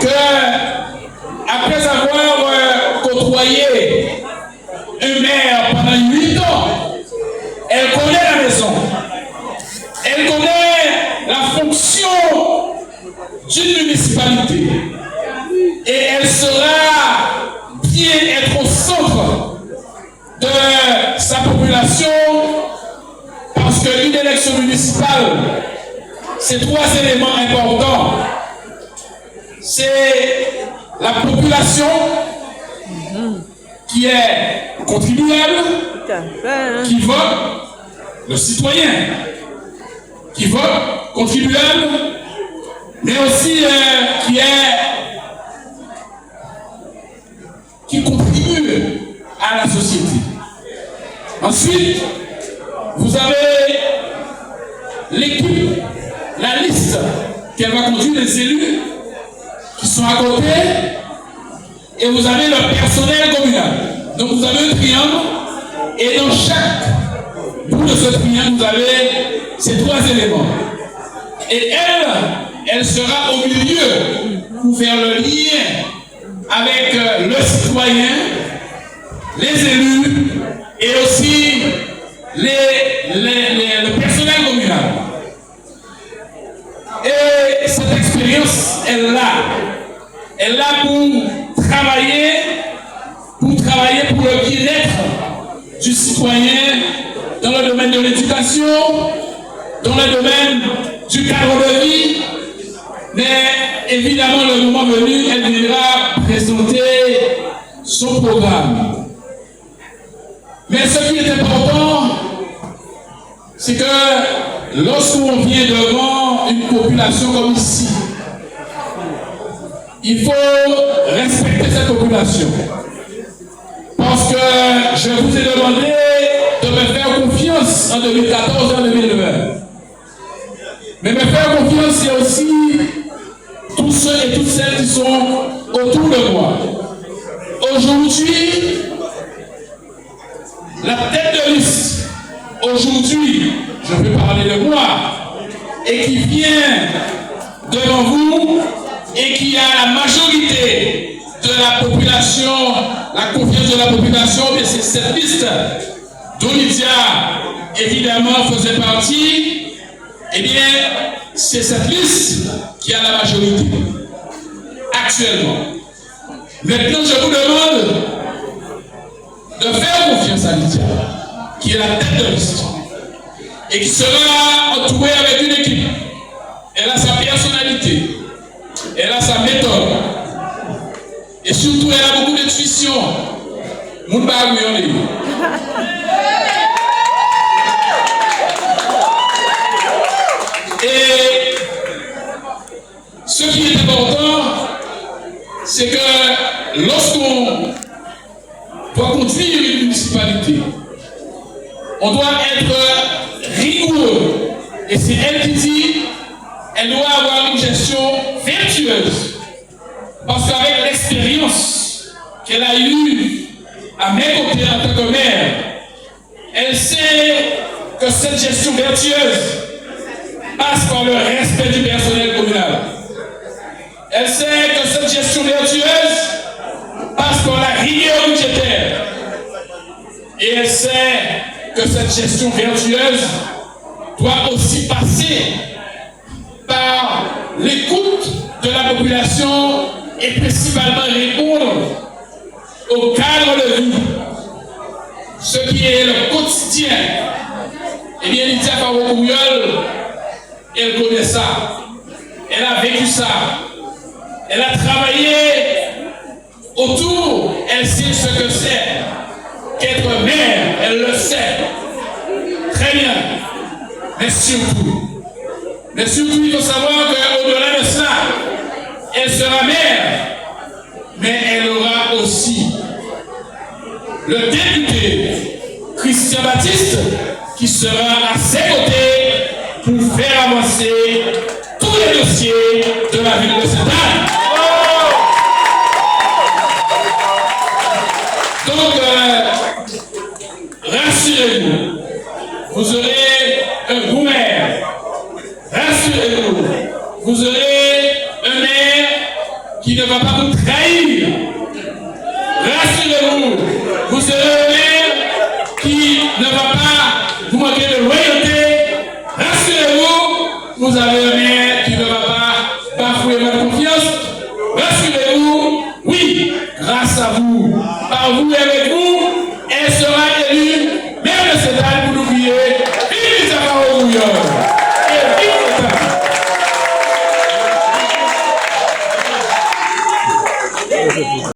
que, après avoir côtoyé une mère pendant 8 ans, elle connaît la maison. Elle connaît la fonction d'une municipalité. Et elle saura bien être au centre de sa population, parce qu'une élection municipale, c'est 3 éléments importants. C'est la population qui est contribuable, qui vote, le citoyen qui vote, contribuable, mais aussi qui contribue à la société. Ensuite, vous avez l'équipe, la liste qu'elle va conduire, les élus qui sont à côté, et vous avez le personnel communal. Donc vous avez un triangle, et dans chaque bout de ce triangle, vous avez ces 3 éléments. Et elle sera au milieu pour faire le lien avec le citoyen, les élus et aussi le personnel communal. Et cette expérience, elle est là pour travailler pour le bien-être du citoyen dans le domaine de l'éducation, dans le domaine du cadre de vie. Mais évidemment, le moment venu, elle viendra présenter son programme. Mais ce qui est important, c'est que lorsqu'on vient devant une population comme ici, il faut respecter cette population. Parce que je vous ai demandé de me faire confiance en 2014 et en 2020. Mais me faire confiance, c'est aussi tous ceux et toutes celles qui sont autour de moi. Aujourd'hui, la tête de liste, aujourd'hui, je vais parler de moi, et qui vient devant vous, et qui a la majorité de la population, la confiance de la population, mais c'est cette liste dont Lydia, évidemment, faisait partie. Eh bien, c'est cette liste qui a la majorité actuellement. Maintenant, je vous demande de faire confiance à Lydia, qui est la tête de liste, et qui sera entourée avec une équipe. Elle a sa personnalité, elle a sa méthode, et surtout, elle a beaucoup d'intuition. Et ce qui est important, c'est que lorsqu'on doit conduire une municipalité, on doit être rigoureux. Et c'est elle qui dit, elle doit avoir une gestion vertueuse. Parce qu'avec l'expérience qu'elle a eue à mes côtés en tant que maire, elle sait que cette gestion vertueuse passe par le respect du personnel communal. Elle sait que cette gestion vertueuse passe par la rigueur budgétaire. Et elle sait que cette gestion vertueuse doit aussi passer par l'écoute de la population et principalement répondre au cadre de vie, ce qui est le quotidien. Eh bien, Lydia Faro-Kouriol, elle connaît ça, elle a vécu ça, elle a travaillé autour, elle sait ce que c'est qu'être mère, elle le sait très bien. Mais surtout, il faut savoir qu'au-delà de cela, elle sera mère, mais elle aura aussi le député Christian Baptiste qui sera à ses côtés pour faire avancer tous les dossiers de la ville de Sainte-Anne. Donc, rassurez-vous, vous aurez un bon maire. Rassurez-vous, vous aurez un maire qui ne va pas vous trahir. Rassurez-vous, vous serez un maire qui ne va pas vous manquer de loyauté. Rassurez-vous, vous avez un maire qui ne va pas bafouer votre confiance. Rassurez-vous, oui, grâce à vous, par vous et avec vous, elle sera élue maire de Cédal pour l'oublier. Vive les Bouillon.